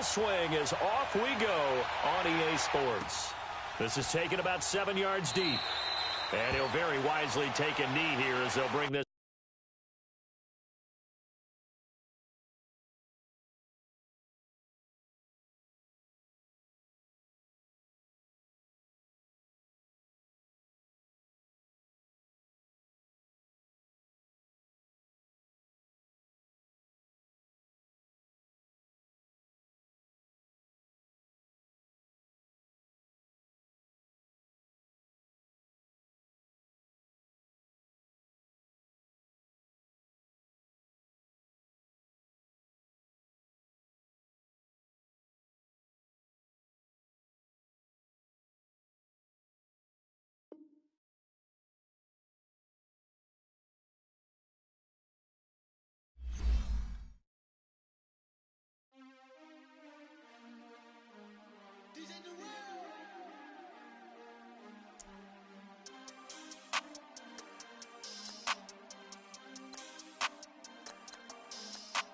swing as off we go on EA Sports. This is taken about 7 yards deep. And he'll very wisely take a knee here as they'll bring this.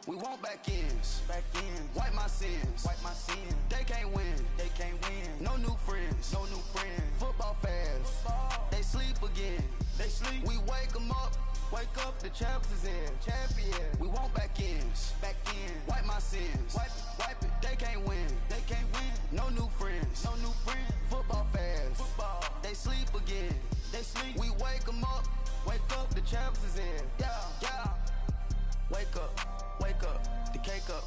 We want back ends, wipe my sins, They can't win, No new friends, Football fans, they sleep again, We wake them up, the champs is in, We want back ends, wipe my sins, wipe it, They can't win, No new friends, Football fans, they sleep again, We wake them up, the champs is in, yeah. Wake up, the cake up,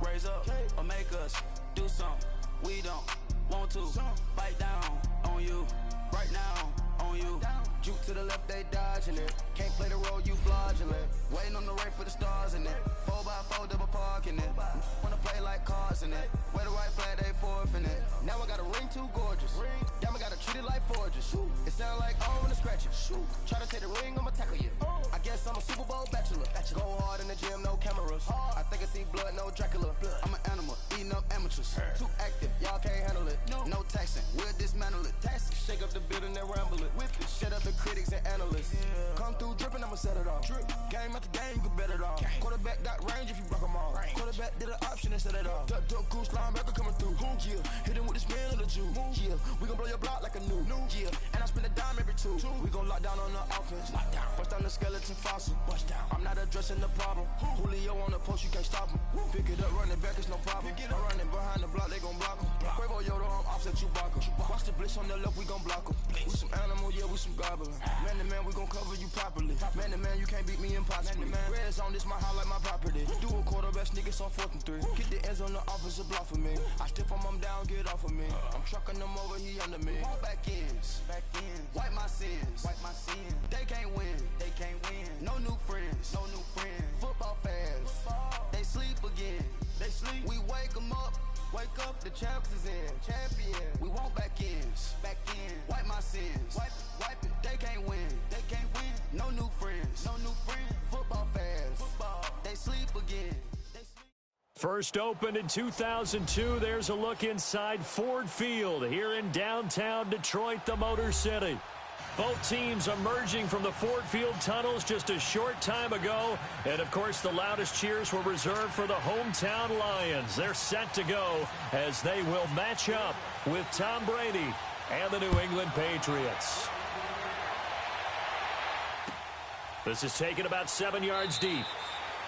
raise up, or make us do something we don't want to. Bite down on you, right now on you. Juke to the left, they dodging it. Can't play the role, you fraudulent. Waiting on the race for the stars in it. 4x4 double parking it. Wanna play like cars in it. Wear the right flag, they forfeit it. Now I got a ring too gorgeous. Damn, I gotta treat it like forges. It sound like I wanna scratch it. Try to take the ring, I'ma tackle you. I guess I'm a Super Bowl bachelor. Go hard in the gym, no cameras. I think I see blood, no Dracula. I'm an animal, eating up amateurs. Too active, y'all can't handle it. No taxing, we'll dismantle it. Shake up the building and ramble it. Shut up the critics and analysts. Come through dripping, I'ma set it off. Game after game, you can bet it off. Quarterback got range if you broke them off. Quarterback did an option and set it off. Duck goose linebacker coming through. Yeah, hit him with the spin of the Jew. Yeah, we gon' blow your block like a new. Yeah, and I spend a dime every two. We gon' lock down on the offense. Bust down the skeleton fossil. I'm not addressing the problem. Julio on the post, you can't stop him. Pick it up, running back, it's no problem. I'm running behind the block, they gon' block him. Quavo Yoda, I'm offset Chewbacca. Watch the blitz on the left, we gon' block him. We some animal, yeah, we some gobbler. Man to man, we gon' cover you properly. Man to man, you can't beat me impossibly. Red zone, this my highlight, my property. Do a quarterback sneakers on 4th and 3. Get the ends on the offensive block for me. I stiff him, I'm down, get off of me. I'm trucking them over, he under me. Back ends, wipe my sins, They can't win, No new friends, Football fans, they sleep again, We wake them up, the champs is in, We want back ends, wipe my sins, wipe it, They can't win, No new friends, Football fans, they sleep again. First opened in 2002, there's a look inside Ford Field here in downtown Detroit, the Motor City. Both teams emerging from the Ford Field tunnels just a short time ago. And, of course, the loudest cheers were reserved for the hometown Lions. They're set to go as they will match up with Tom Brady and the New England Patriots. This is taken about 7 yards deep.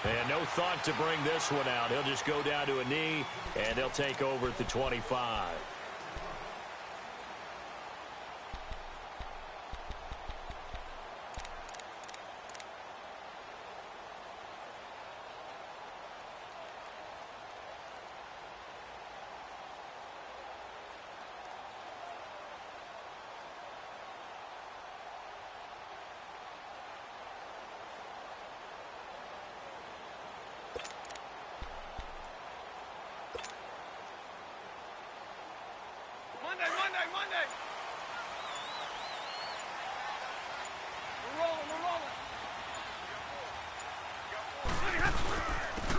And no thought to bring this one out. He'll just go down to a knee, and he'll take over at the 25. Monday. We're rolling.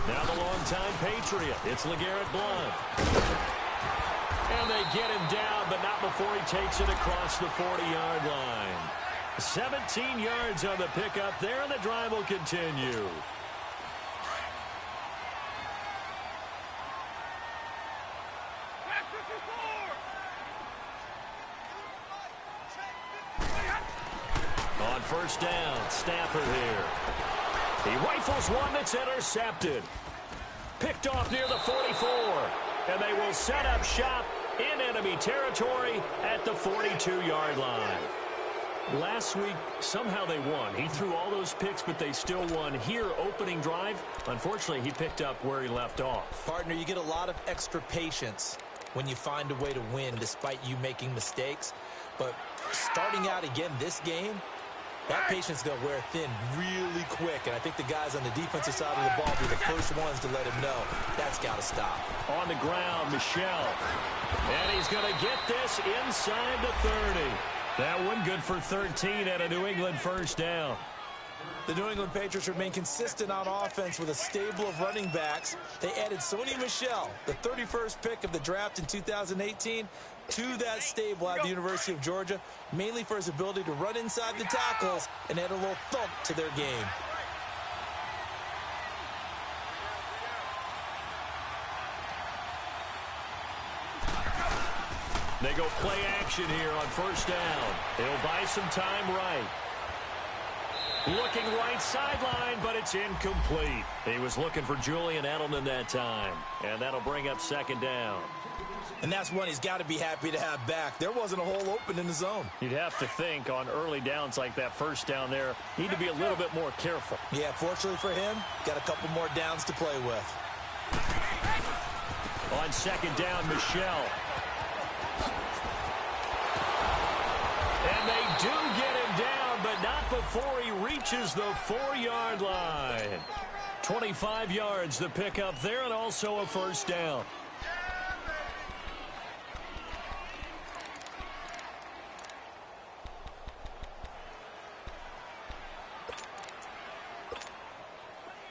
Now the longtime Patriot. It's LeGarrette Blount. And they get him down, but not before he takes it across the 40-yard line. 17 yards on the pickup there, and the drive will continue. On first down, Stafford here. He rifles one that's intercepted. Picked off near the 44. And they will set up shop in enemy territory at the 42-yard line. Last week, somehow they won. He threw all those picks, but they still won. Here, opening drive, unfortunately, he picked up where he left off. Partner, you get a lot of extra patience when you find a way to win despite you making mistakes. But starting out again this game, that patience is going to wear thin really quick. And I think the guys on the defensive side of the ball will be the first ones to let him know that's got to stop. On the ground, Michel. And he's going to get this inside the 30. That one good for 13 at a New England first down. The New England Patriots remain consistent on offense with a stable of running backs. They added Sony Michel, the 31st pick of the draft in 2018, to that stable at the University of Georgia, mainly for his ability to run inside the tackles and add a little thump to their game. They go play action here on first down. They'll buy some time right. Looking right sideline, but it's incomplete. He was looking for Julian Edelman that time, and that'll bring up second down. And that's one he's got to be happy to have back. There wasn't a hole open in the zone. You'd have to think on early downs like that first down there, need to be a little bit more careful. Yeah, fortunately for him, got a couple more downs to play with. On second down, Michel. And they do get him down, but not before he reaches the 4-yard line. 25 yards to pick up there, and also a first down.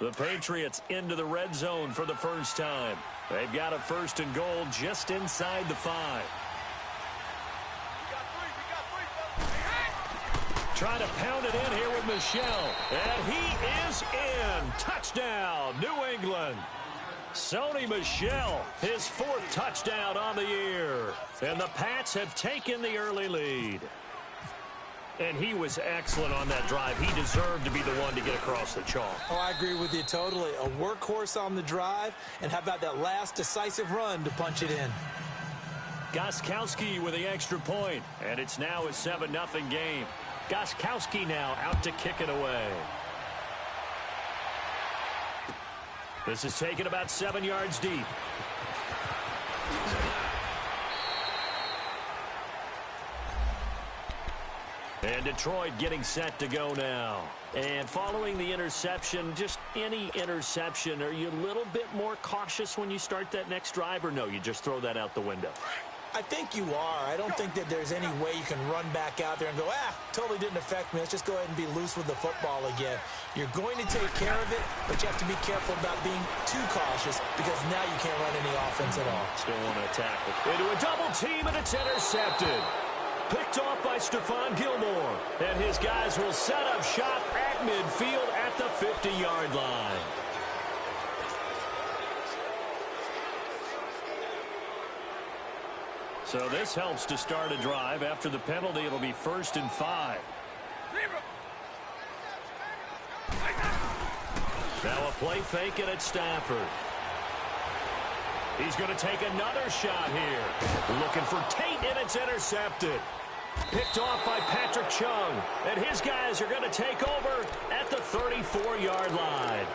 The Patriots into the red zone for the first time. They've got a first and goal just inside the 5. Trying to pound it in here with Michel. And he is in. Touchdown, New England. Sony Michel, his 4th touchdown on the year. And the Pats have taken the early lead. And he was excellent on that drive. He deserved to be the one to get across the chalk. Oh, I agree with you totally. A workhorse on the drive, and how about that last decisive run to punch it in? Gostkowski with the extra point, and it's now a 7-0 game. Gostkowski now out to kick it away. This is taken about 7 yards deep. And Detroit getting set to go now. And following the interception, just any interception, are you a little bit more cautious when you start that next drive, or no, you just throw that out the window? I think you are. I don't think that there's any way you can run back out there and go, totally didn't affect me. Let's just go ahead and be loose with the football again. You're going to take care of it, but you have to be careful about being too cautious because now you can't run any offense at all. Still want to attack it. Into a double team, and it's intercepted. Picked off by Stephon Gilmore. And his guys will set up shop at midfield at the 50-yard line. So this helps to start a drive. After the penalty, it'll be 1st and 5. Now a play fake, and it's Stafford. He's going to take another shot here. Looking for Tate, and it's intercepted. Picked off by Patrick Chung. And his guys are going to take over at the 34-yard line.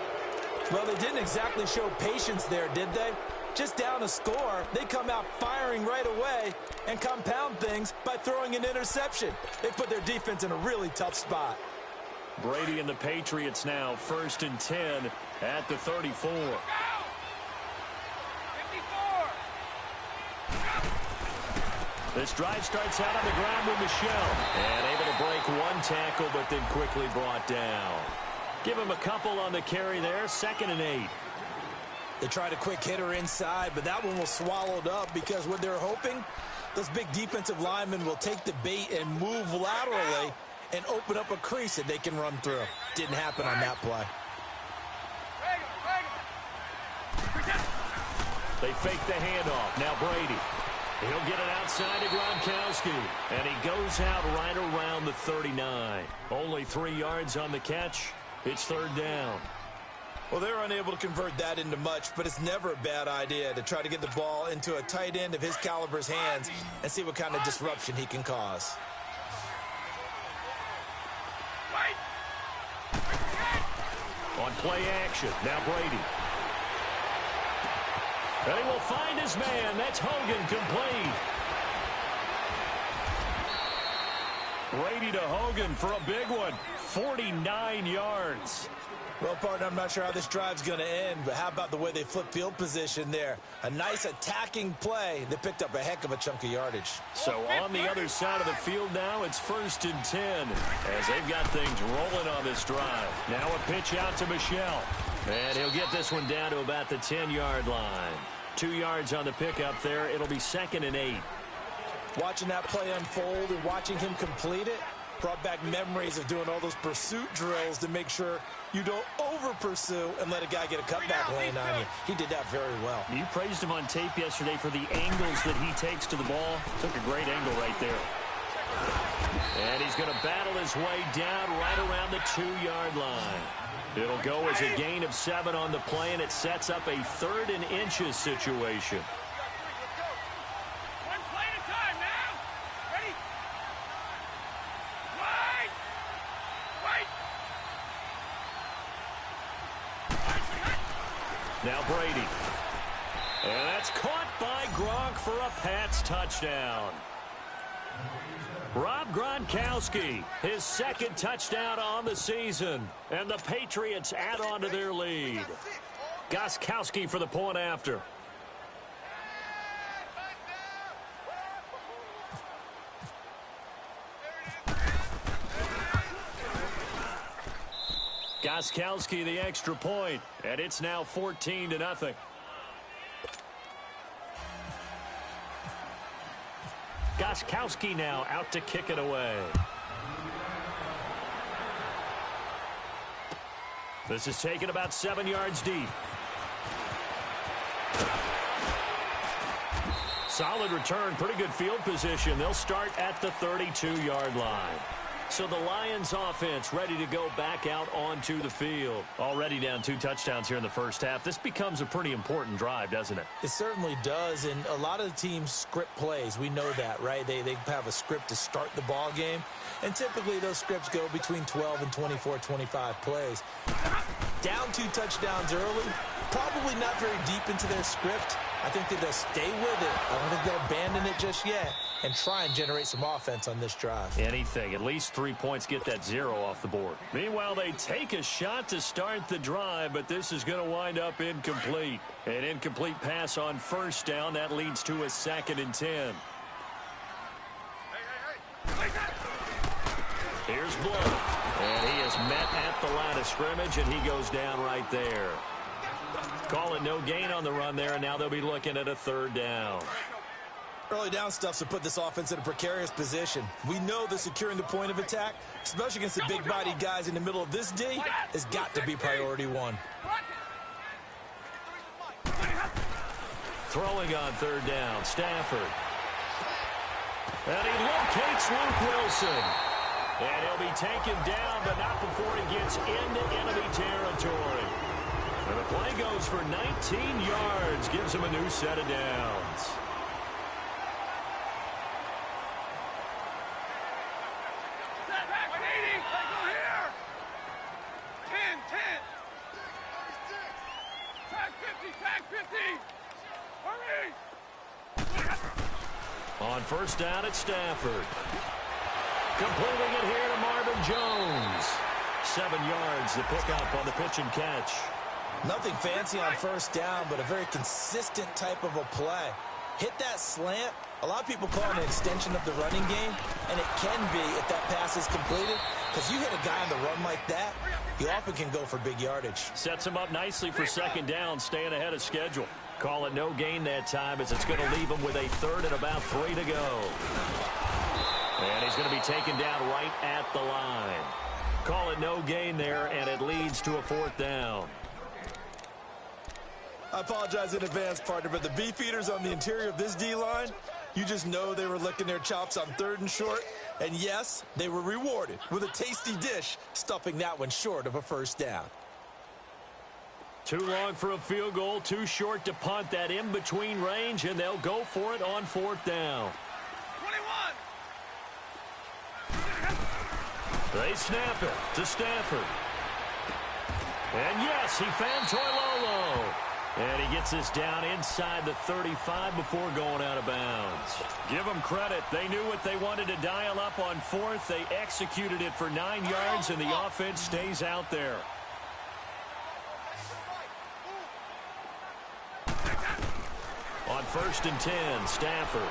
Well, they didn't exactly show patience there, did they? Just down a score, they come out firing right away and compound things by throwing an interception. They put their defense in a really tough spot. Brady and the Patriots now 1st and 10 at the 34. This drive starts out on the ground with Michel. And able to break one tackle, but then quickly brought down. Give him a couple on the carry there. 2nd and 8. They tried a quick hitter inside, but that one was swallowed up because what they're hoping, those big defensive linemen will take the bait and move laterally and open up a crease that they can run through. Didn't happen on that play. They fake the handoff. Now Brady. He'll get it outside to Gronkowski, and he goes out right around the 39. Only 3 yards on the catch. It's third down. Well, they're unable to convert that into much, but it's never a bad idea to try to get the ball into a tight end of his caliber's hands and see what kind of disruption he can cause. On play action, now Brady. And he will find his man. That's Hogan, complete. Brady to Hogan for a big one. 49 yards. Well, partner, I'm not sure how this drive's going to end, but how about the way they flip field position there? A nice attacking play that picked up a heck of a chunk of yardage. So on the other side of the field now, it's 1st and 10 as they've got things rolling on this drive. Now a pitch out to Michel. And he'll get this one down to about the 10-yard line. 2 yards on the pickup there. It'll be 2nd and 8. Watching that play unfold and watching him complete it brought back memories of doing all those pursuit drills to make sure you don't over-pursue and let a guy get a cutback lane on you. He did that very well. You praised him on tape yesterday for the angles that he takes to the ball. Took a great angle right there. And he's going to battle his way down right around the 2-yard line. It'll go as a gain of 7 on the play, and it sets up a 3rd and inches situation. One play at a time now. Ready? Wide. Now Brady. And that's caught by Gronk for a Pats touchdown. Rob Gronkowski, his 2nd touchdown on the season. And the Patriots add on to their lead. Gostkowski for the point after. Gostkowski the extra point, and it's now 14-0. Gostkowski now out to kick it away. This is taken about 7 yards deep. Solid return, pretty good field position. They'll start at the 32-yard line. So the Lions offense ready to go back out onto the field. Already down 2 touchdowns here in the first half. This becomes a pretty important drive, doesn't it? It certainly does, and a lot of the teams script plays. We know that, right? They have a script to start the ball game, and typically those scripts go between 12 and 24, 25 plays. Down 2 touchdowns early, probably not very deep into their script. I think that they'll stay with it. I don't think they'll abandon it just yet and try and generate some offense on this drive. Anything. At least 3 points, get that 0 off the board. Meanwhile, they take a shot to start the drive, but this is going to wind up incomplete. An incomplete pass on 1st down. That leads to a 2nd and 10. Here's Blood. And he is met at the line of scrimmage, and he goes down right there. Call it no gain on the run there, and now they'll be looking at a 3rd down. Early down stuff to put this offense in a precarious position. We know that securing the point of attack, especially against the big-bodied guys in the middle of this D, has got to be priority 1. Throwing on 3rd down, Stafford. And he locates Luke Wilson. And he'll be taken down, but not before he gets into enemy territory. And the play goes for 19 yards, gives him a new set of downs. On 1st down at Stafford. Completing it here to Marvin Jones. 7 yards to pick up on the pitch and catch. Nothing fancy on 1st down, but a very consistent type of a play. Hit that slant. A lot of people call it an extension of the running game, and it can be if that pass is completed, because you hit a guy on the run like that, he often can go for big yardage. Sets him up nicely for 2nd down, staying ahead of schedule. Call it no gain that time, as it's going to leave him with a 3rd and about 3 to go. And he's going to be taken down right at the line. Call it no gain there, and it leads to a 4th down. I apologize in advance, partner, but the beef eaters on the interior of this D-line, You just know they were licking their chops on 3rd and short. And yes, they were rewarded with a tasty dish, stuffing that one short of a first down. Too long for a field goal, too short to punt that in-between range, and they'll go for it on 4th down. 21. They snap it to Stafford. And yes, he found Toilolo. And he gets this down inside the 35 before going out of bounds. Give them credit. They knew what they wanted to dial up on 4th. They executed it for 9 yards, and the offense stays out there. On 1st and 10, Stafford.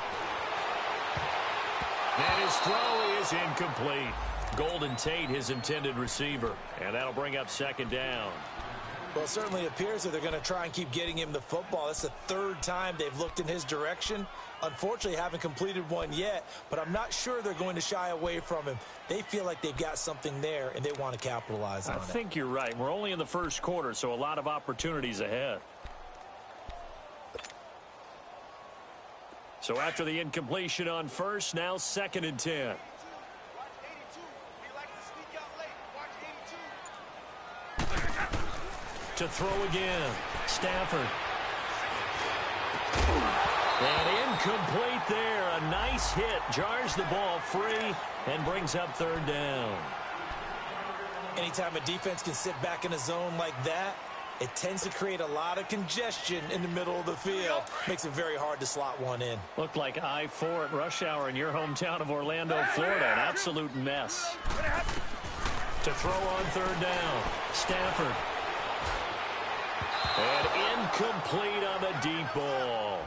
And his throw is incomplete. Golden Tate, his intended receiver. And that'll bring up 2nd down. Well, it certainly appears that they're going to try and keep getting him the football. That's the 3rd time they've looked in his direction. Unfortunately, haven't completed one yet, but I'm not sure they're going to shy away from him. They feel like they've got something there, and they want to capitalize on it. I think you're right. We're only in the 1st quarter, so a lot of opportunities ahead. So after the incompletion on 1st, now 2nd and 10. To throw again, Stafford. And incomplete there. A nice hit. Jars the ball free and brings up 3rd down. Anytime a defense can sit back in a zone like that, it tends to create a lot of congestion in the middle of the field. Makes it very hard to slot one in. Looked like I-4 at rush hour in your hometown of Orlando, Florida. An absolute mess. To throw on 3rd down, Stafford. And incomplete on the deep ball.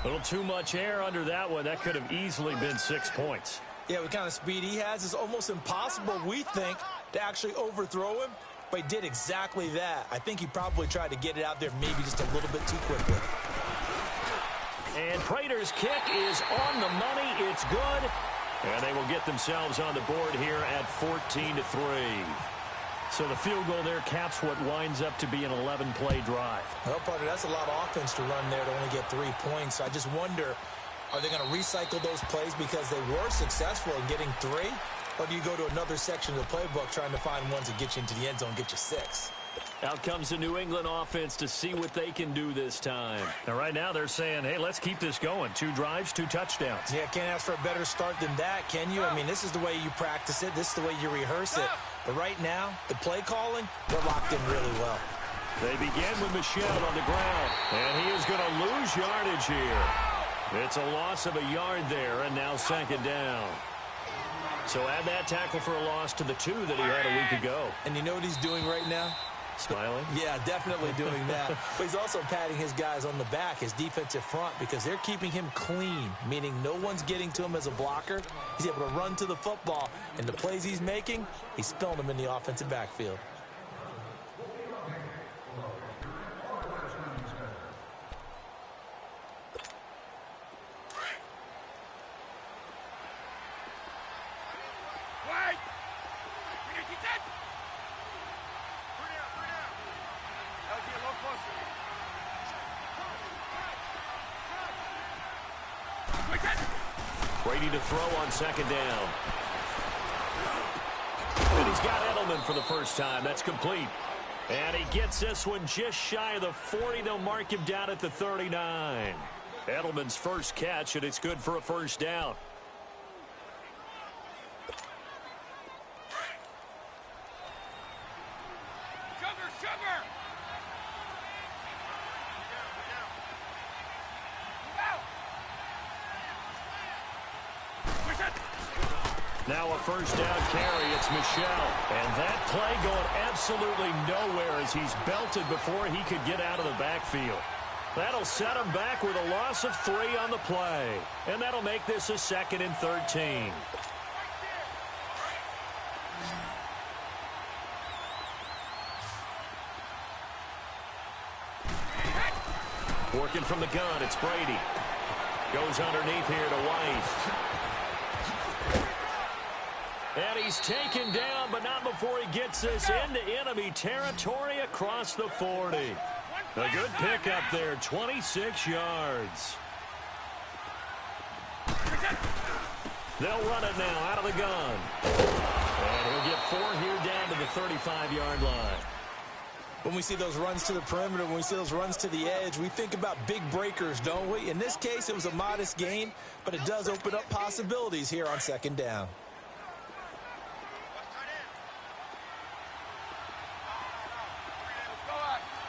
A little too much air under that one. That could have easily been 6 points. Yeah, what kind of speed he has is almost impossible, we think, to actually overthrow him. But he did exactly that. I think he probably tried to get it out there maybe just a little bit too quickly. And Prater's kick is on the money. It's good. And they will get themselves on the board here at 14-3. So the field goal there caps what winds up to be an 11-play drive. Well, partner, that's a lot of offense to run there to only get 3 points. I just wonder, are they going to recycle those plays because they were successful in getting 3? Or do you go to another section of the playbook trying to find ones that get you into the end zone, get you 6? Out comes the New England offense to see what they can do this time. And right now they're saying, hey, let's keep this going. 2 drives, 2 touchdowns. Yeah, can't ask for a better start than that, can you? I mean, this is the way you practice it. This is the way you rehearse it. But right now, the play calling, they're locked in really well. They begin with Michel on the ground. And he is going to lose yardage here. It's a loss of a yard there, and now 2nd down. So add that tackle for a loss to the 2 that he had a week ago. And you know what he's doing right now? Smiling? Yeah, definitely doing that. But he's also patting his guys on the back, his defensive front, because they're keeping him clean, meaning no one's getting to him as a blocker. He's able to run to the football, and the plays he's making, he's spilling them in the offensive backfield. Brady to throw on 2nd down. And he's got Edelman for the first time. That's complete. And he gets this one just shy of the 40. They'll mark him down at the 39. Edelman's first catch, and it's good for a first down. Now a first down carry. It's Michel. And that play going absolutely nowhere as he's belted before he could get out of the backfield. That'll set him back with a loss of 3 on the play. And that'll make this a 2nd and 13. Working from the gun, it's Brady. Goes underneath here to White. And he's taken down, but not before he gets this into enemy territory across the 40. A good pickup there, 26 yards. They'll run it now out of the gun. And he'll get 4 here down to the 35-yard line. When we see those runs to the perimeter, when we see those runs to the edge, we think about big breakers, don't we? In this case, it was a modest gain, but it does open up possibilities here on second down.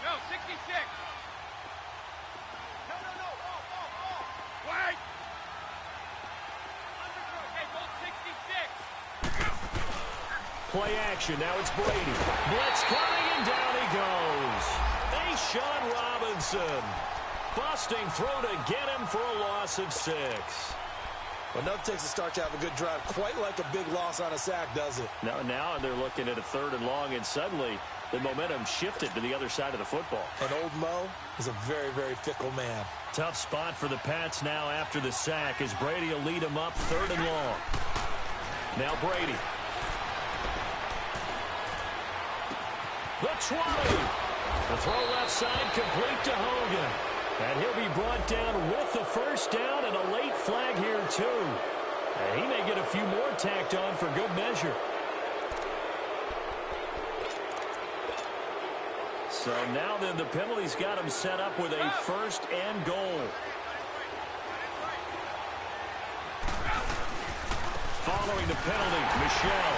No, 66. No. Wait. Okay, Colt 66. Play action. Now it's Brady. Blitz coming, and down he goes. Sean Robinson. Busting through to get him for a loss of 6. Well, nothing takes a start to have a good drive. Quite like a big loss on a sack, does it? Now they're looking at a 3rd and long, and suddenly the momentum shifted to the other side of the football. And old Mo is a very, very fickle man. Tough spot for the Pats now after the sack as Brady will lead them up 3rd and long. Now Brady. The 20. The throw left side complete to Hogan. And he'll be brought down with the first down and a late flag here too. And he may get a few more tacked on for good measure. So now then the penalty's got him set up with a 1st and goal. Following the penalty, Michel.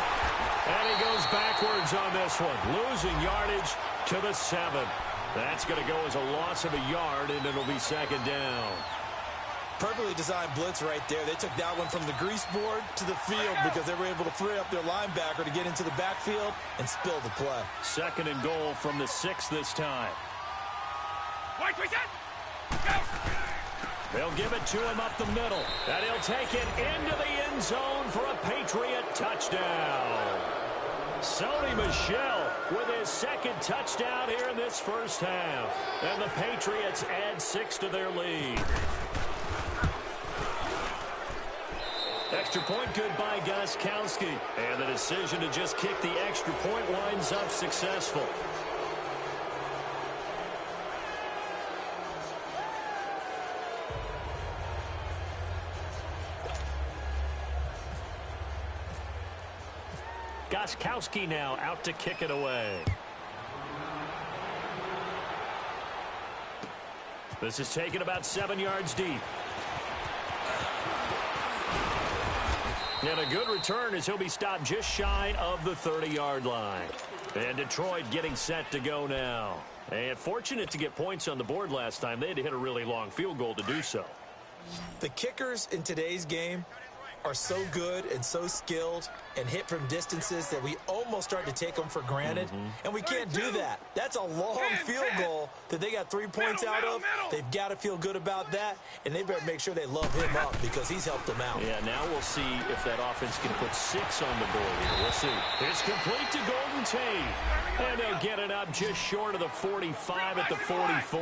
And he goes backwards on this one, losing yardage to the 7. That's going to go as a loss of a yard, and it'll be 2nd down. Perfectly designed blitz right there. They took that one from the grease board to the field because they were able to free up their linebacker to get into the backfield and spill the play. 2nd and goal from the 6 this time. Wait, go! They'll give it to him up the middle, and he'll take it into the end zone for a Patriot touchdown. Sony Michel with his 2nd touchdown here in this first half. And the Patriots add 6 to their lead. Extra point good by Gostkowski. And the decision to just kick the extra point winds up successful. Gostkowski now out to kick it away. This is taken about 7 yards deep. And a good return as he'll be stopped just shy of the 30-yard line. And Detroit getting set to go now. And fortunate to get points on the board last time. They had to hit a really long field goal to do so. The kickers in today's game are so good and so skilled and hit from distances that we almost start to take them for granted. And we can't do that. That's a long field goal that they got 3 points out of. They've got to feel good about that, and they better make sure they love him up because he's helped them out. Yeah, now we'll see if that offense can put 6 on the board here. We'll see. It's complete to Golden Tate. And they'll get it up just short of the 45 at the 44.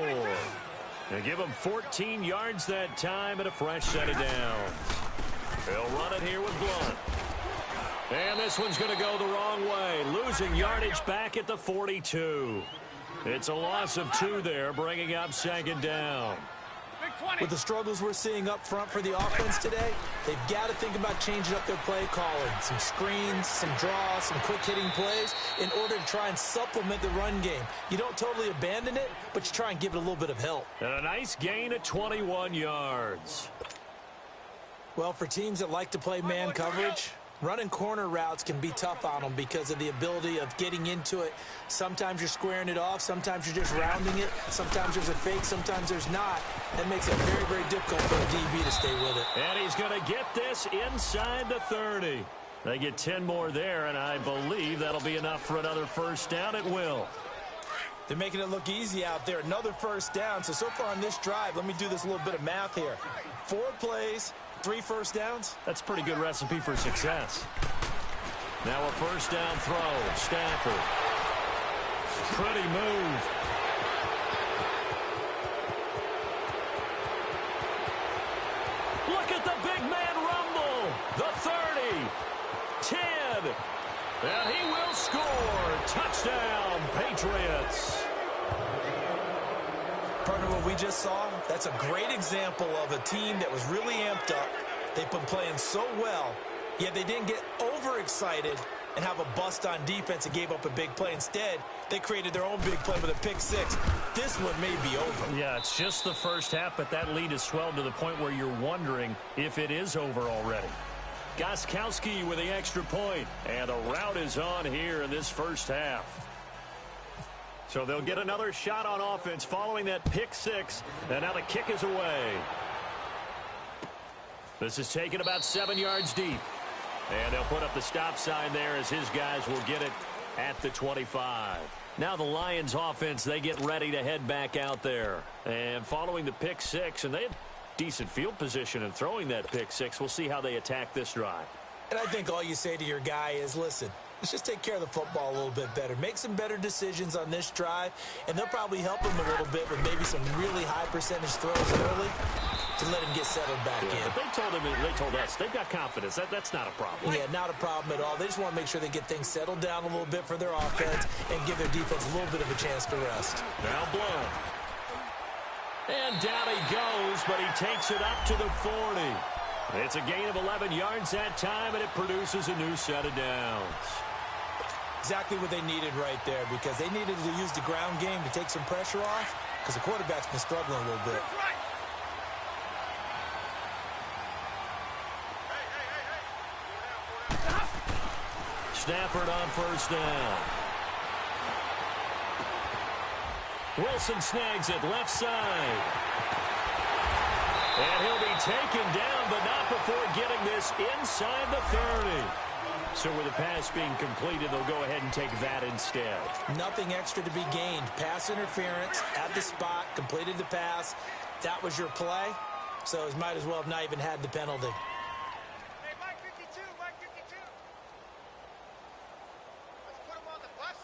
They give him 14 yards that time and a fresh set of downs. They'll run it here with Blunt. And this one's going to go the wrong way. Losing yardage back at the 42. It's a loss of 2 there, bringing up 2nd down. With the struggles we're seeing up front for the offense today, they've got to think about changing up their play calling. Some screens, some draws, some quick-hitting plays in order to try and supplement the run game. You don't totally abandon it, but you try and give it a little bit of help. And a nice gain of 21 yards. Well, for teams that like to play man coverage, running corner routes can be tough on them because of the ability of getting into it. Sometimes you're squaring it off. Sometimes you're just rounding it. Sometimes there's a fake. Sometimes there's not. That makes it very, very difficult for a DB to stay with it. And he's going to get this inside the 30. They get 10 more there, and I believe that'll be enough for another first down. It will. They're making it look easy out there. Another first down. So far on this drive, let me do this little bit of math here. 4 plays. 3 first downs? That's a pretty good recipe for success. Now a first down throw. Stafford. Pretty move. Look at the big man rumble. The 30. 10. And he will score. Touchdown, Patriots. Partner, what we just saw, that's a great example of a team that was really amped up, They've been playing so well, yet they didn't get overexcited and have a bust on defense and gave up a big play. Instead, they created their own big play with a pick six. This one may be over. Yeah, it's just the first half, but that lead has swelled to the point where you're wondering if it is over already. Gostkowski with the extra point, and the rout is on here in this first half. So they'll get another shot on offense following that pick six, and now the kick is away. This is taken about 7 yards deep. And they'll put up the stop sign there as his guys will get it at the 25. Now the Lions offense, they get ready to head back out there. And following the pick six, and they have decent field position in throwing that pick six. We'll see how they attack this drive. And I think all you say to your guy is, listen, let's just take care of the football a little bit better. Make some better decisions on this drive, and they'll probably help him a little bit with maybe some really high percentage throws early to let him get settled back in. But they told us, they've got confidence. That's not a problem. Yeah, not a problem at all. They just want to make sure they get things settled down a little bit for their offense and give their defense a little bit of a chance to rest. Now blown. And down he goes, but he takes it up to the 40. It's a gain of 11 yards that time, and it produces a new set of downs. Exactly what they needed right there, because they needed to use the ground game to take some pressure off, because the quarterback's been struggling a little bit. Stafford on first down. Wilson snags it left side. And he'll be taken down, but not before getting this inside the 30. So with the pass being completed, they'll go ahead and take that instead. Nothing extra to be gained. Pass interference at the spot, completed the pass. That was your play, so it might as well have not even had the penalty. Hey, Mike 52, Mike 52. Let's put him on the buses.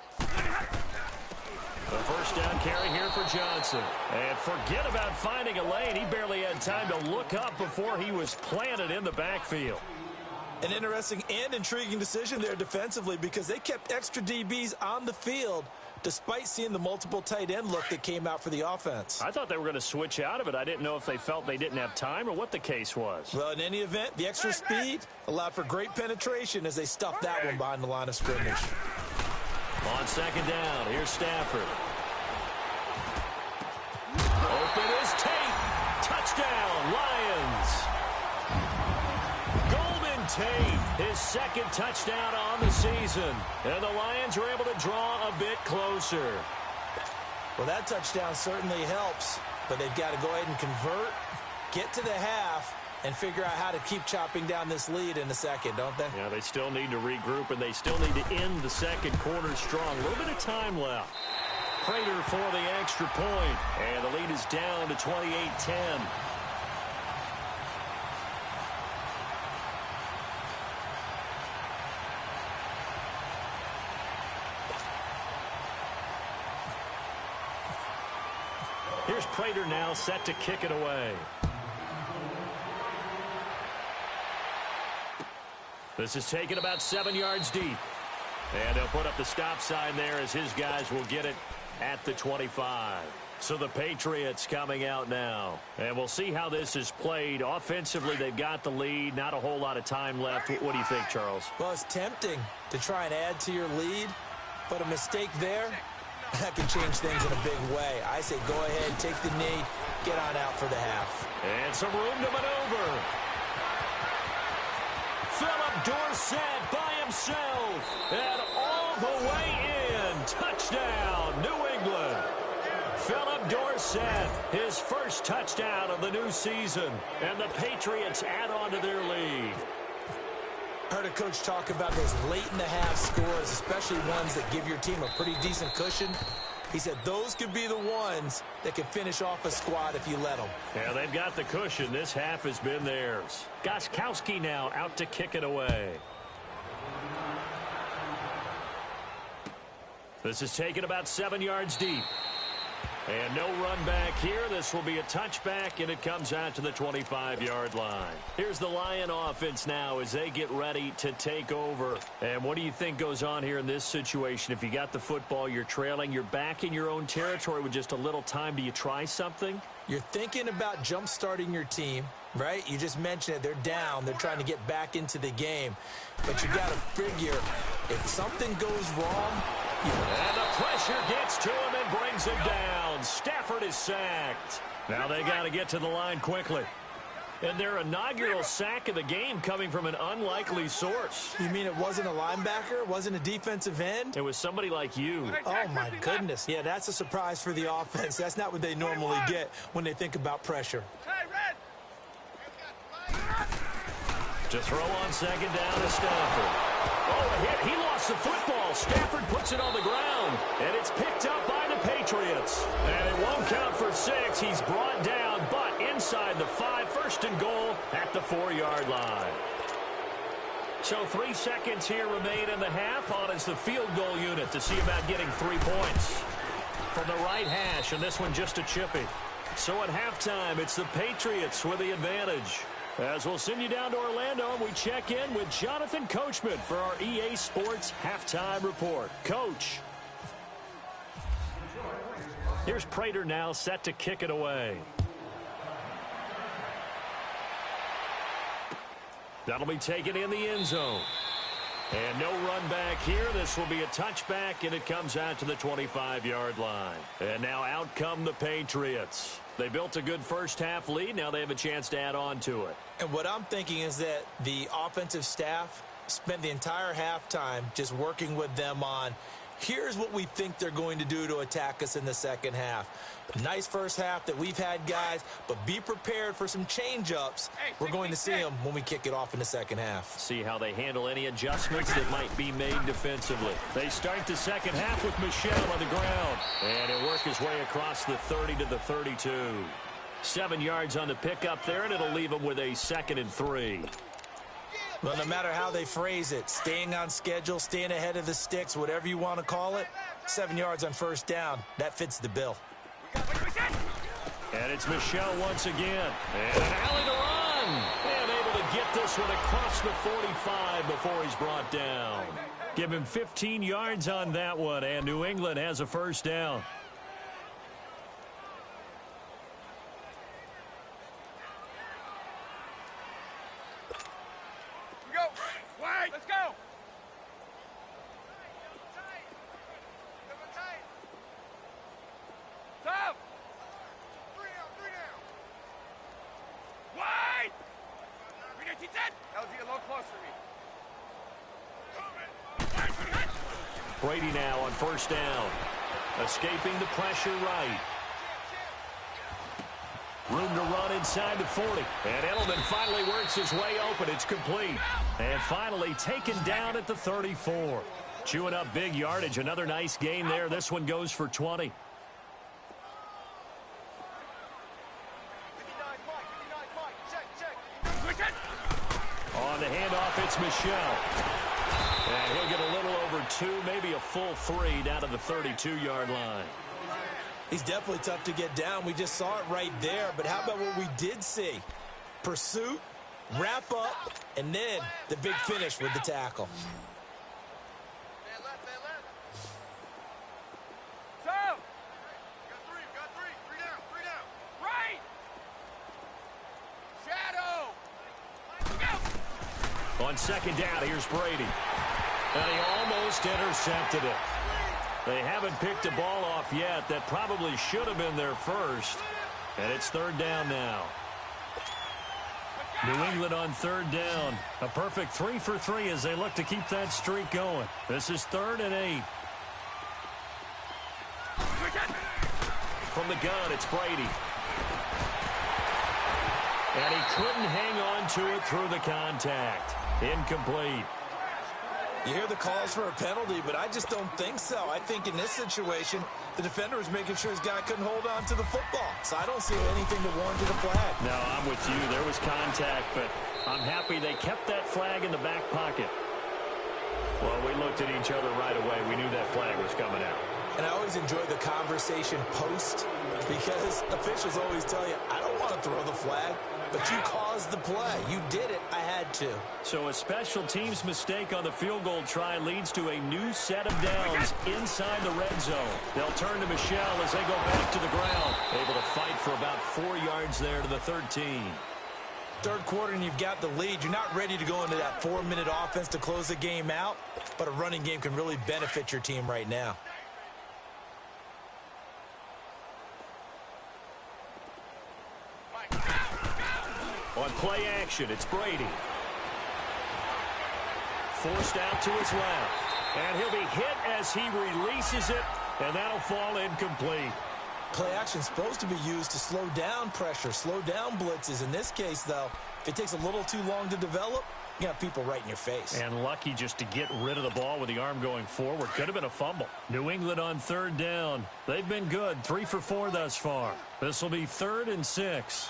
The first down carry here for Johnson. And forget about finding a lane. He barely had time to look up before he was planted in the backfield. An interesting and intriguing decision there defensively, because they kept extra DBs on the field despite seeing the multiple tight end look that came out for the offense. I thought they were going to switch out of it. I didn't know if they felt they didn't have time or what the case was. Well, in any event, the extra speed allowed for great penetration as they stuffed that one behind the line of scrimmage. On second down, here's Stafford. Open is Tate. Touchdown, Lions. Golden Tate, his second touchdown on the season. And the Lions are able to draw a bit closer. Well, that touchdown certainly helps, but they've got to go ahead and convert, get to the half, and figure out how to keep chopping down this lead in a second, don't they? Yeah, they still need to regroup, and they still need to end the second quarter strong. A little bit of time left. Prater for the extra point, and the lead is down to 28-10. Here's Prater now set to kick it away. This is taken about 7 yards deep. And they'll put up the stop sign there as his guys will get it at the 25. So the Patriots coming out now. And we'll see how this is played. Offensively, they've got the lead. Not a whole lot of time left. What do you think, Charles? Well, it's tempting to try and add to your lead, but a mistake there, that can change things in a big way. I say go ahead, take the knee, get on out for the half. And some room to maneuver. Philip Dorsett by himself. And all the way in. Touchdown, New England. Philip Dorsett, his first touchdown of the new season. And the Patriots add on to their lead. Heard a coach talk about those late-in-the-half scores, especially ones that give your team a pretty decent cushion. He said those could be the ones that can finish off a squad if you let them. Yeah, they've got the cushion. This half has been theirs. Gostkowski now out to kick it away. This is taken about 7 yards deep. And no run back here. This will be a touchback, and it comes out to the 25-yard line. Here's the Lion offense now as they get ready to take over. And what do you think goes on here in this situation? If you got the football, you're trailing, you're back in your own territory with just a little time. Do you try something? You're thinking about jump-starting your team, right? You just mentioned it. They're down. They're trying to get back into the game. But you got to figure if something goes wrong, and the pressure gets to him and brings him down. Stafford is sacked. Now they got to get to the line quickly. And their inaugural sack of the game coming from an unlikely source. You mean it wasn't a linebacker? It wasn't a defensive end? It was somebody like you. Oh, my goodness. Yeah, that's a surprise for the offense. That's not what they normally get when they think about pressure. To throw on second down to Stafford. Oh, a hit. He lost the football. Stafford puts it on the ground. And it's picked up by the Patriots. And it won't count for 6. He's brought down, but inside the 5. First and goal at the 4-yard line. So 3 seconds here remain in the half. On is the field goal unit to see about getting 3 points. From the right hash, and this one just a chippy. So at halftime, it's the Patriots with the advantage. As we'll send you down to Orlando, and we check in with Jonathan Coachman for our EA Sports Halftime Report. Coach. Here's Prater now set to kick it away. That'll be taken in the end zone. And no run back here. This will be a touchback, and it comes out to the 25-yard line. And now out come the Patriots. They built a good first-half lead. Now they have a chance to add on to it. And what I'm thinking is that the offensive staff spent the entire halftime just working with them on, here's what we think they're going to do to attack us in the second half. Nice first half that we've had, guys, but be prepared for some change-ups. We're going to see them when we kick it off in the second half. See how they handle any adjustments that might be made defensively. They start the second half with Michel on the ground. And he'll work his way across the 30 to the 32. 7 yards on the pickup there, and it'll leave him with a 2nd and 3. Well, no matter how they phrase it, staying on schedule, staying ahead of the sticks, whatever you want to call it, 7 yards on first down, that fits the bill. And it's Michel once again. And an alley to run. And able to get this one across the 45 before he's brought down. Give him 15 yards on that one, and New England has a first down. Let's go. Stop. 3 down. Wide. LG, a little closer to me. Brady now on first down. Escaping the pressure right. Room to run inside the 40. And Edelman finally works his way open. It's complete. And finally taken down at the 34. Chewing up big yardage. Another nice gain there. This one goes for 20. On the handoff, it's Michel. And he'll get a little over 2, maybe a full 3 down to the 32-yard line. He's definitely tough to get down. We just saw it right there. But how about what we did see? Pursuit, wrap up, and then the big finish with the tackle. Man left. So. Got three. 3 down. Right. Shadow. On second down, here's Brady. And he almost intercepted it. They haven't picked a ball off yet. That probably should have been their first. And it's third down now. New England on third down. A perfect 3 for 3 as they look to keep that streak going. This is 3rd and 8. From the gun, it's Brady. And he couldn't hang on to it through the contact. Incomplete. You hear the calls for a penalty, but I just don't think so. I think in this situation, the defender was making sure his guy couldn't hold on to the football. So I don't see anything that warranted a flag. No, I'm with you. There was contact, but I'm happy they kept that flag in the back pocket. Well, we looked at each other right away. We knew that flag was coming out. And I always enjoy the conversation post because officials always tell you, I don't want to throw the flag, but you caused the play. You did it. I had to. So a special teams mistake on the field goal try leads to a new set of downs inside the red zone. They'll turn to Michelle as they go back to the ground. Able to fight for about 4 yards there to the 13. Third quarter and you've got the lead. You're not ready to go into that 4-minute offense to close the game out, but a running game can really benefit your team right now. On play action, it's Brady. Forced out to his left. And he'll be hit as he releases it, and that'll fall incomplete. Play action is supposed to be used to slow down pressure, slow down blitzes. In this case, though, if it takes a little too long to develop, you got people right in your face. And lucky just to get rid of the ball with the arm going forward. Could have been a fumble. New England on third down. They've been good, 3 for 4 thus far. This will be 3rd and 6.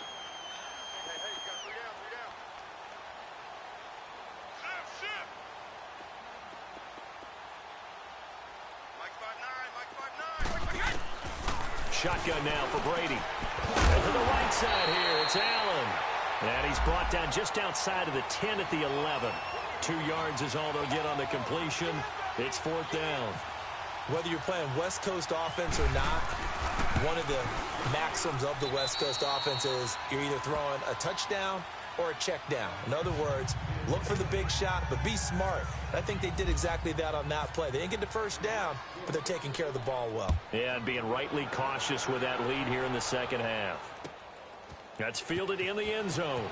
Shotgun now for Brady. And to the right side here, it's Allen. And he's brought down just outside of the 10 at the 11. 2 yards is all they'll get on the completion. It's 4th down. Whether you're playing West Coast offense or not, one of the maxims of the West Coast offense is you're either throwing a touchdown or a check down. In other words, look for the big shot, but be smart. I think they did exactly that on that play. They didn't get the first down, but they're taking care of the ball well. Yeah, and being rightly cautious with that lead here in the second half. That's fielded in the end zone.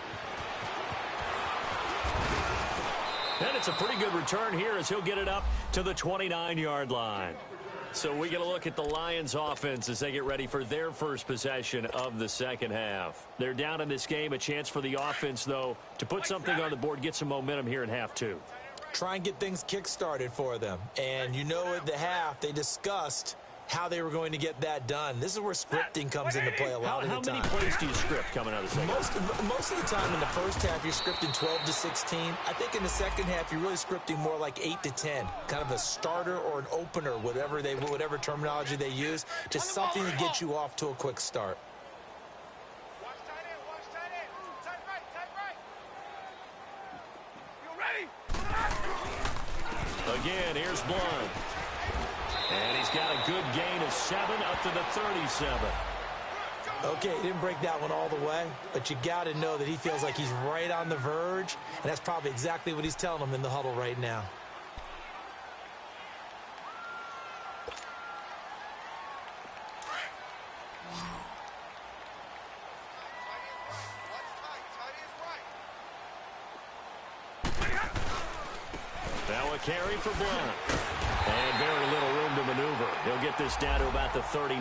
And it's a pretty good return here as he'll get it up to the 29-yard line. So we get a look at the Lions offense as they get ready for their first possession of the second half. They're down in this game. A chance for the offense, though, to put something on the board, get some momentum here in half 2. Try and get things kick-started for them. And you know at the half, they discussed how they were going to get that done. This is where scripting comes into play a lot of the time. How many plays do you script coming out of the second half? Most of the time in the first half, you're scripting 12 to 16. I think in the second half, you're really scripting more like 8 to 10. Kind of a starter or an opener, whatever terminology they use. Just something to get you off to a quick start. Watch tight end, watch tight end. Tight right. You ready? Again, here's Blunt. And he's got a good gain of 7 up to the 37. Okay, he didn't break that one all the way, but you got to know that he feels like he's right on the verge, and that's probably exactly what he's telling them in the huddle right now. Now a carry for Blunt. And very little room to maneuver. He'll get this down to about the 39.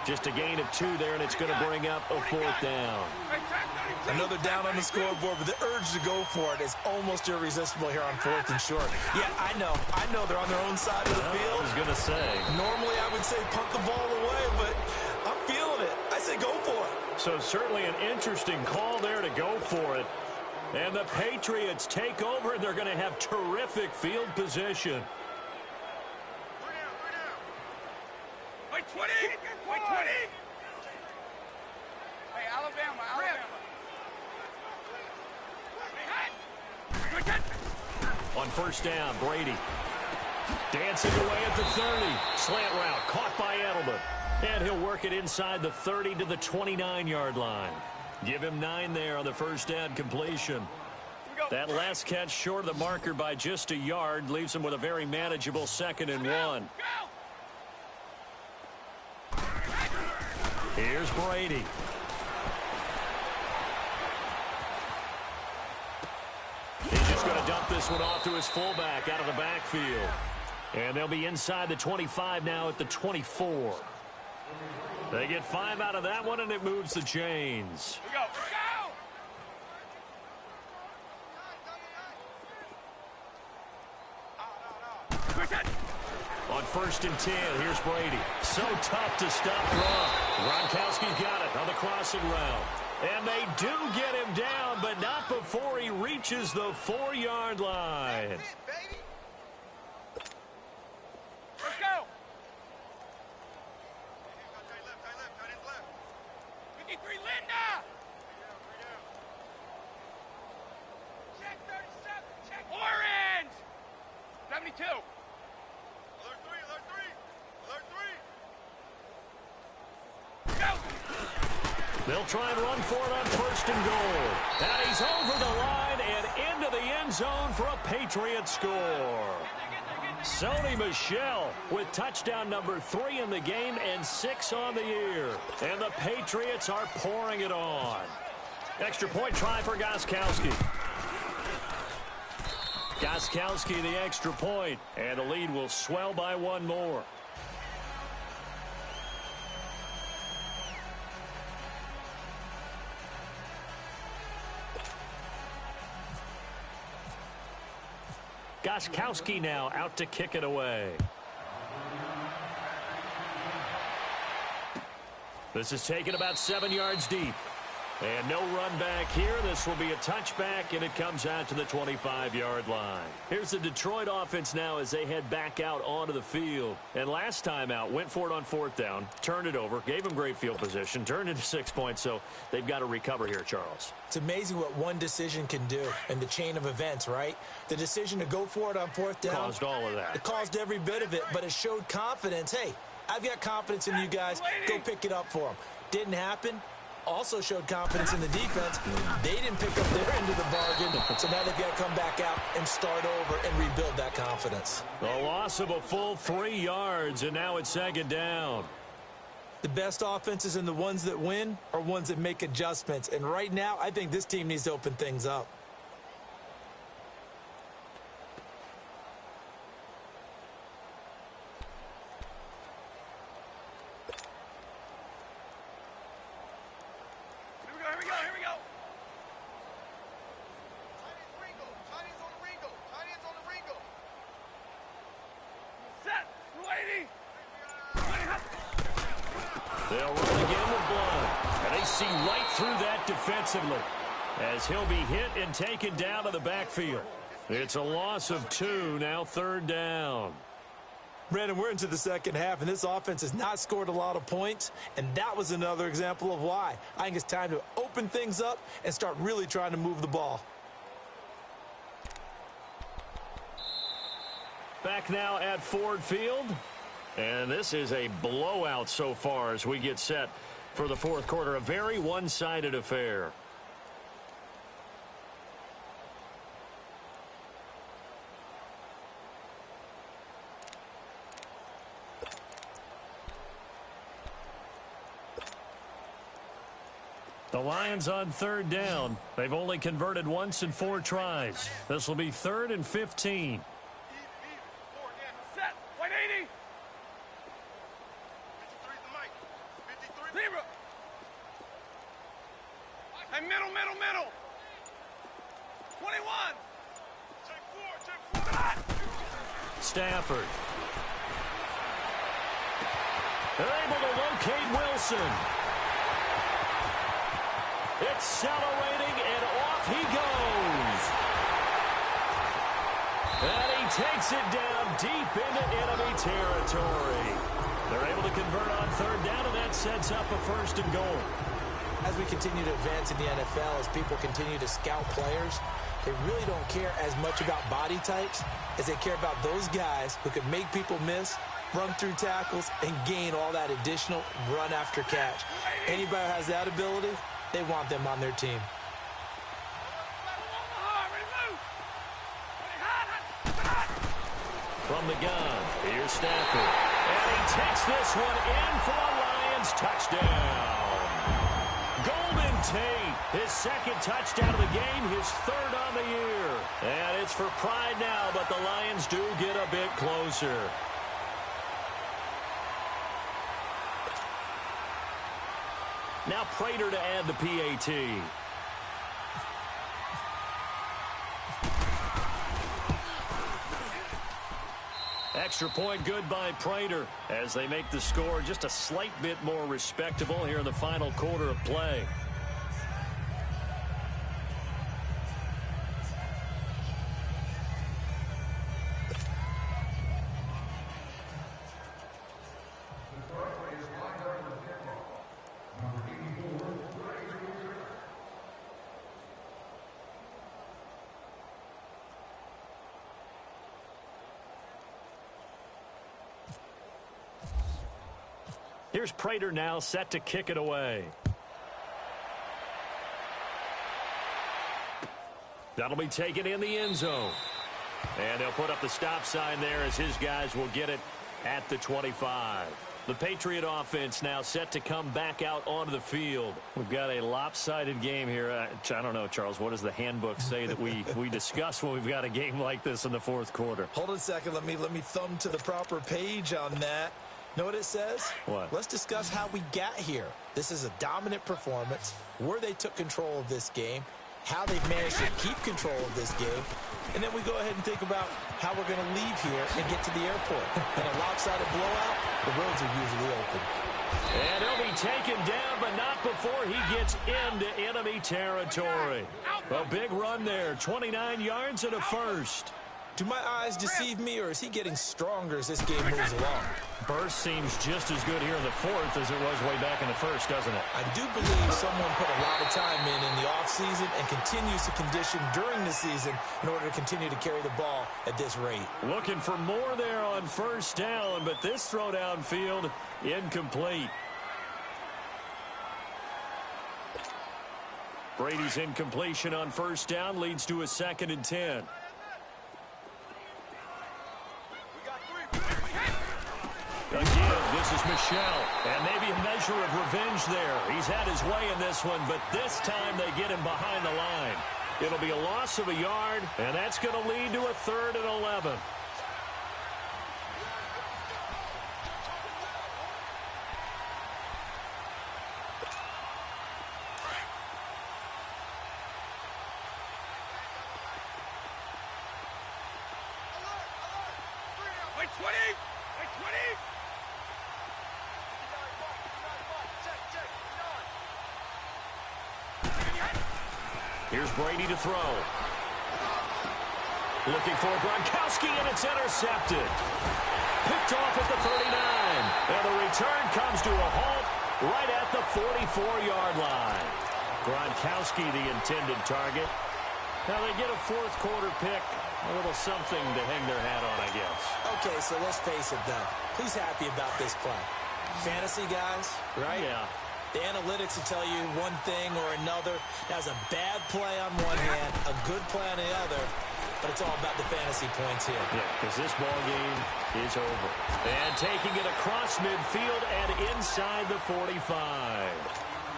Just a gain of 2 there, and it's going to bring up a 4th down. Another down on the scoreboard, but the urge to go for it is almost irresistible here on 4th and short. Yeah, I know they're on their own side of the field. I was going to say. Normally I would say punt the ball away, but I'm feeling it. I say go for it. So certainly an interesting call there to go for it. And the Patriots take over, and they're going to have terrific field position. 20! Wait, 20! Hey, Alabama. On first down, Brady. Dancing away at the 30. Slant route caught by Edelman. And he'll work it inside the 30 to the 29-yard line. Give him 9 there on the first down completion. That last catch short of the marker by just a yard leaves him with a very manageable 2nd and 1. Here's Brady. He's just going to dump this one off to his fullback out of the backfield. And they'll be inside the 25 now at the 24. They get 5 out of that one, and it moves the chains. Go! On first and 10, here's Brady. So tough to stop run. Gronkowski's got it on the crossing route. And they do get him down, but not before he reaches the 4-yard line. Let's go! 2. Alert 3, alert 3. Alert 3. Go! They'll try and run for it on 1st and goal. And he's over the line and into the end zone for a Patriot score. Sony Michel with touchdown number 3 in the game and 6 on the year. And the Patriots are pouring it on. Extra point try for Gostkowski. Gostkowski the extra point, and the lead will swell by 1 more. Gostkowski now out to kick it away. This is taken about 7 yards deep. And no run back here. This will be a touchback, and it comes out to the 25-yard line. Here's the Detroit offense now as they head back out onto the field. And last time out, went for it on 4th down, turned it over, gave them great field position, turned into 6 points, so they've got to recover here, Charles. It's amazing what one decision can do in the chain of events, right? The decision to go for it on 4th down. Caused all of that. It caused every bit of it, but it showed confidence. Hey, I've got confidence in you guys. Go pick it up for them. Didn't happen. Also showed confidence in the defense. They didn't pick up their end of the bargain, so now they've got to come back out and start over and rebuild that confidence. The loss of a full 3 yards, and now it's 2nd down. The best offenses and the ones that win are ones that make adjustments, and right now I think this team needs to open things up. They'll run again with Blount. And they see right through that defensively as he'll be hit and taken down to the backfield. It's a loss of 2, now 3rd down. Brandon, we're into the second half, and this offense has not scored a lot of points, and that was another example of why. I think it's time to open things up and start really trying to move the ball. Back now at Ford Field. And this is a blowout so far as we get set for the 4th quarter. A very one-sided affair. The Lions on 3rd down. They've only converted once in 4 tries. This will be 3rd and 15. Set. 180. 53 zero. Hey, middle. 21. Check 4. Stafford. They're able to locate Wilson. Accelerating, and off he goes. And he takes it down deep into enemy territory. They're able to convert on 3rd down, and that sets up a 1st and goal. As we continue to advance in the NFL, as people continue to scout players, they really don't care as much about body types as they care about those guys who can make people miss, run through tackles, and gain all that additional run after catch. Anybody who has that ability, they want them on their team. From the gun, here's Stafford. And he takes this one in for a Lions touchdown. Golden Tate, his 2nd touchdown of the game, his 3rd on the year. And it's for pride now, but the Lions do get a bit closer. Now Prater to add the PAT. Extra point good by Prater as they make the score just a slight bit more respectable here in the final quarter of play. Here's Prater now set to kick it away. That'll be taken in the end zone. And they'll put up the stop sign there as his guys will get it at the 25. The Patriot offense now set to come back out onto the field. We've got a lopsided game here. I don't know, Charles, what does the handbook say that we discuss when we've got a game like this in the fourth quarter? Hold on a second. Let me thumb to the proper page on that. Know what it says? What? Let's discuss how we got here. This is a dominant performance, where they took control of this game, how they've managed to keep control of this game, and then we go ahead and think about how we're going to leave here and get to the airport. In a lopsided blowout, the roads are usually open. And he'll be taken down, but not before he gets into enemy territory. A big run there, 29 yards and a first. Do my eyes deceive me, or is he getting stronger as this game moves along? Burst seems just as good here in the fourth as it was way back in the first, doesn't it? I do believe someone put a lot of time in the offseason and continues to condition during the season in order to continue to carry the ball at this rate. Looking for more there on first down, but this throw downfield incomplete. Brady's incompletion on first down leads to a 2nd and 10. Again, this is Michel, and maybe a measure of revenge there. He's had his way in this one, but this time they get him behind the line. It'll be a loss of a yard, and that's going to lead to a 3rd and 11. Wait 20! Wait 20! Here's Brady to throw. Looking for Gronkowski, and it's intercepted. Picked off at the 39. And the return comes to a halt right at the 44-yard line. Gronkowski, the intended target. Now they get a fourth quarter pick. A little something to hang their hat on, I guess. Okay, so let's face it, though. Who's happy about this play? Fantasy guys, right? Yeah. The analytics will tell you one thing or another. That's a bad play on one hand, a good play on the other, but it's all about the fantasy points here. Yeah, because this ball game is over. And taking it across midfield and inside the 45.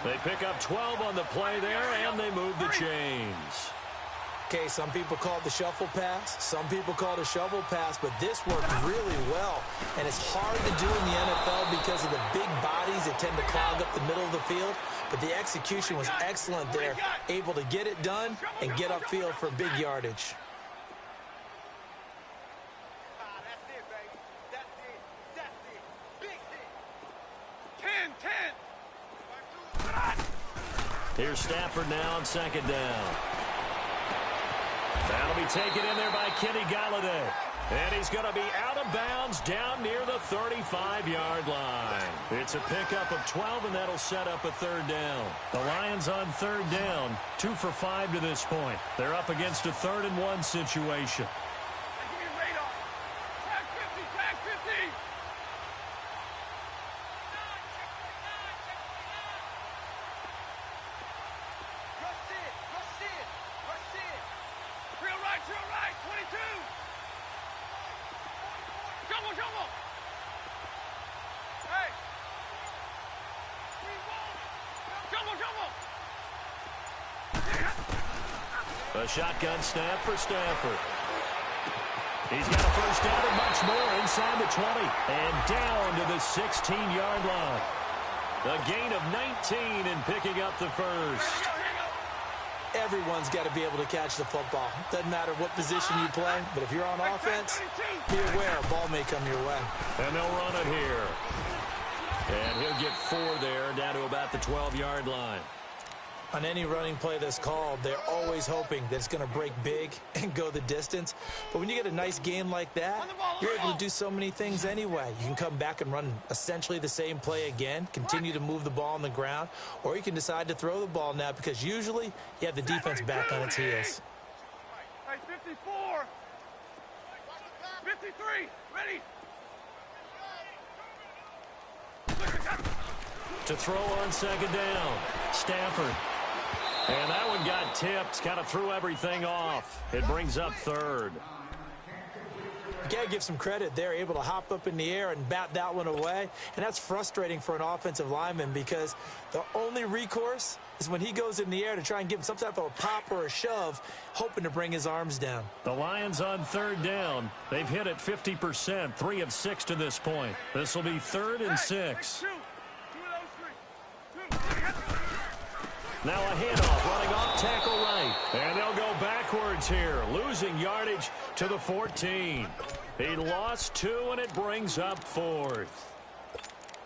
They pick up 12 on the play there, and they move the chains. Okay, some people call it the shuffle pass. Some people call it a shovel pass, but this worked really well. And it's hard to do in the NFL because of the big bodies that tend to clog up the middle of the field. But the execution was excellent there, able to get it done and get upfield for big yardage. That's it, baby. That's it. That's it. Big hit. 10. Here's Stafford now on 2nd down. That'll be taken in there by Kenny Galladay. And he's going to be out of bounds down near the 35-yard line. It's a pickup of 12, and that'll set up a 3rd down. The Lions on 3rd down, 2 for 5 to this point. They're up against a 3rd and 1 situation. Give me radar. Tag 50, tag 50. Rush in, rush in, rush in. Real right, 22. Jumbo, jumbo. Hey. Jumbo, jumbo. A shotgun snap for Stafford. He's got a first down and much more inside the 20. And down to the 16-yard line. A gain of 19 and picking up the first. Everyone's got to be able to catch the football. Doesn't matter what position you play, but if you're on offense, be aware a ball may come your way. And they'll run it here. And he'll get 4 there, down to about the 12-yard line. On any running play that's called, they're always hoping that it's going to break big and go the distance. But when you get a nice game like that, you're able to do so many things anyway. You can come back and run essentially the same play again, continue to move the ball on the ground, or you can decide to throw the ball now because usually you have the defense back on its heels. Hey, 54. 53. Ready. To throw on second down, Stafford. And that one got tipped, kind of threw everything off. It brings up third. You got to give some credit. They're able to hop up in the air and bat that one away. And that's frustrating for an offensive lineman because the only recourse is when he goes in the air to try and give him some type of a pop or a shove, hoping to bring his arms down. The Lions on third down. They've hit it 50%, 3 of 6 to this point. This will be 3rd and 6. Now a handoff, running off tackle right. And they'll go backwards here, losing yardage to the 14. He lost 2, and it brings up 4th.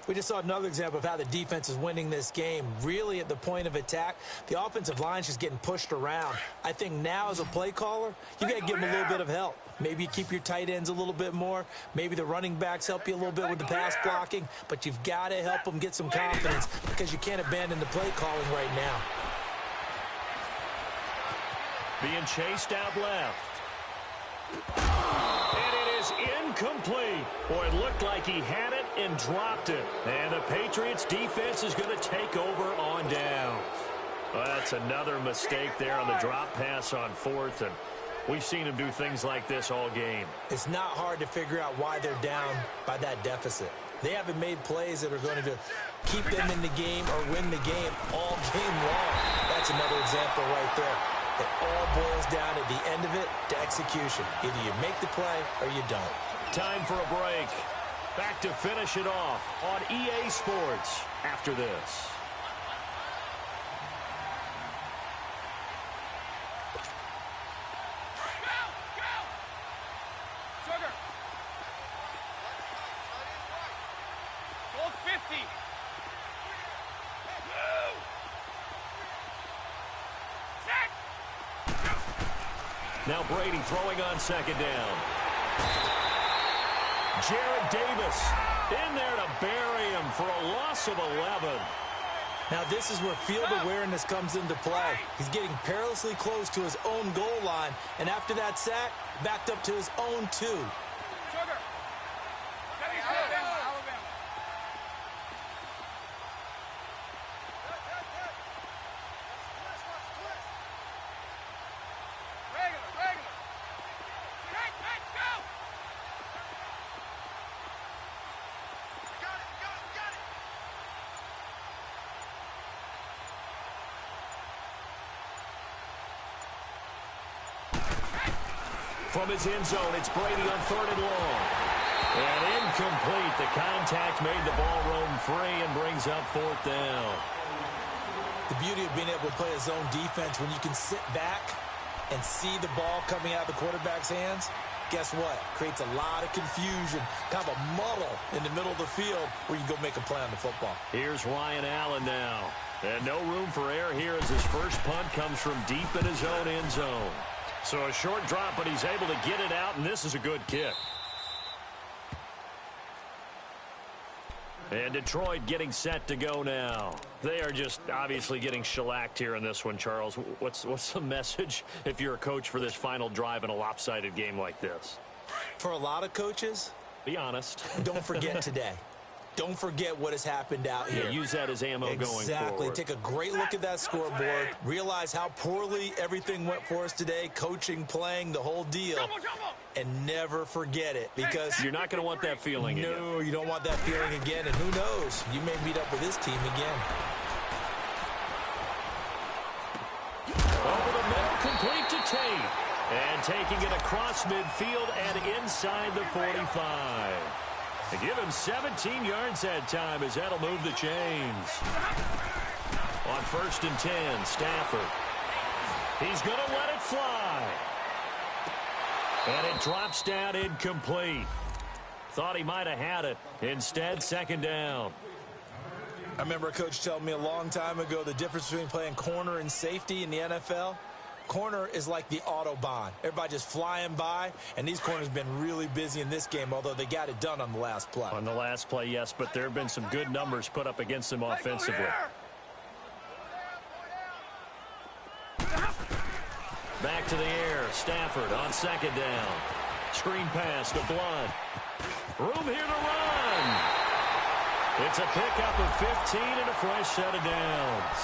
We just saw another example of how the defense is winning this game. Really at the point of attack, the offensive line's just getting pushed around. I think now as a play caller, you got to give them a little bit of help. Maybe you keep your tight ends a little bit more. Maybe the running backs help you a little bit with the pass blocking. But you've got to help them get some confidence because you can't abandon the play calling right now. Being chased out left. And it is incomplete. Boy, it looked like he had it and dropped it. And the Patriots defense is going to take over on downs. Well, that's another mistake there on the drop pass on 4th. And we've seen him do things like this all game. It's not hard to figure out why they're down by that deficit. They haven't made plays that are going to keep them in the game or win the game all game long. That's another example right there. It all boils down at the end of it to execution. Either you make the play or you don't. Time for a break. Back to finish it off on EA Sports after this. Now Brady throwing on second down. Jared Davis in there to bury him for a loss of 11. Now this is where field awareness comes into play. He's getting perilously close to his own goal line, and after that sack, backed up to his own 2. From his end zone, it's Brady on 3rd and long. And incomplete. The contact made the ball roam free and brings up 4th down. The beauty of being able to play a zone defense when you can sit back and see the ball coming out of the quarterback's hands, guess what? Creates a lot of confusion, kind of a muddle in the middle of the field where you can go make a play on the football. Here's Ryan Allen now. And no room for error here as his first punt comes from deep in his own end zone. So a short drop, but he's able to get it out, and this is a good kick. And Detroit getting set to go now. They are just obviously getting shellacked here in this one, Charles. What's the message if you're a coach for this final drive in a lopsided game like this? For a lot of coaches, be honest. Don't forget today. Don't forget what has happened out here. Use that as ammo going forward. Exactly. Take a great look at that scoreboard. Realize how poorly everything went for us today. Coaching, playing, the whole deal. And never forget it because you're not going to want that feeling again. No, you don't want that feeling again. And who knows? You may meet up with this team again. Over the middle, complete to Tate. And taking it across midfield and inside the 45. They give him 17 yards that time as that'll move the chains. On 1st and 10, Stafford. He's going to let it fly. And it drops down incomplete. Thought he might have had it. Instead, 2nd down. I remember a coach telling me a long time ago the difference between playing corner and safety in the NFL. Corner is like the Autobahn. Everybody just flying by, and these corners have been really busy in this game, although they got it done on the last play. On the last play, yes, but there have been some good numbers put up against them offensively. Back to the air. Stafford on 2nd down. Screen pass to Blood. Room here to run. It's a pickup of 15 and a fresh set of downs.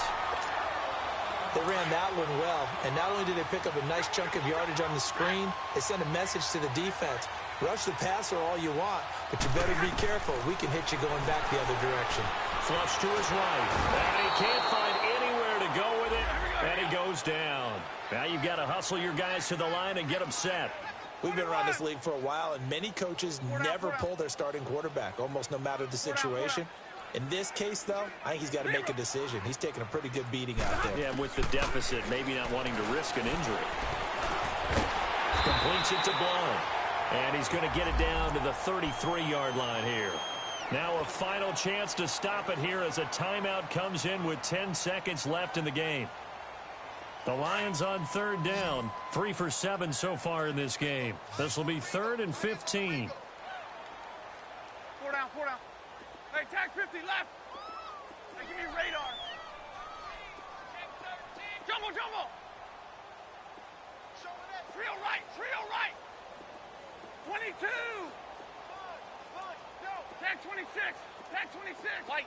They ran that one well, and not only did they pick up a nice chunk of yardage on the screen, they sent a message to the defense. Rush the passer all you want, but you better be careful. We can hit you going back the other direction. Flush to his right, and he can't find anywhere to go with it, and he goes down. Now you've got to hustle your guys to the line and get them set. We've been around this league for a while, and many coaches never pull their starting quarterback, almost no matter the situation. In this case, though, I think he's got to make a decision. He's taking a pretty good beating out there. Yeah, with the deficit, maybe not wanting to risk an injury. Completes it to Blount. And he's going to get it down to the 33-yard line here. Now a final chance to stop it here as a timeout comes in with 10 seconds left in the game. The Lions on third down, 3 for 7 so far in this game. This will be 3rd and 15. 4 down, 4 down. Hey, tag 50 left. Hey, give me radar. Jumbo, jumbo. Trio right, trio right. 22. Tag 26. Tag 26. Light.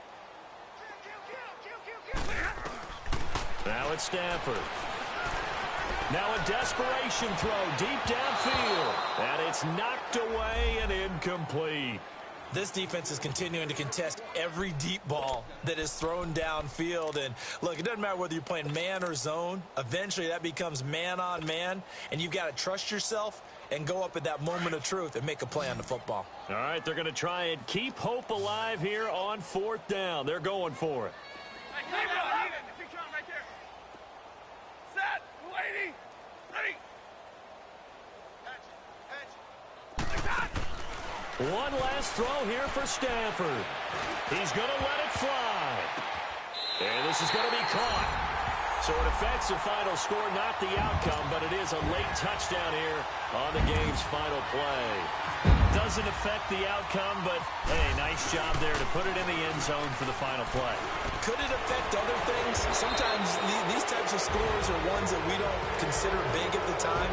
Now it's Stafford. Now a desperation throw deep downfield. And it's knocked away and incomplete. This defense is continuing to contest every deep ball that is thrown downfield. And, look, it doesn't matter whether you're playing man or zone. Eventually, that becomes man-on-man, and you've got to trust yourself and go up at that moment of truth and make a play on the football. All right, they're going to try and keep hope alive here on 4th down. They're going for it. Hey, right there. Set. Lady. Ready. One last throw here for Stafford. He's going to let it fly. And this is going to be caught. So it affects the final score, not the outcome, but it is a late touchdown here on the game's final play. Doesn't affect the outcome, but, hey, nice job there to put it in the end zone for the final play. Could it affect other things? Sometimes these types of scores are ones that we don't consider big at the time.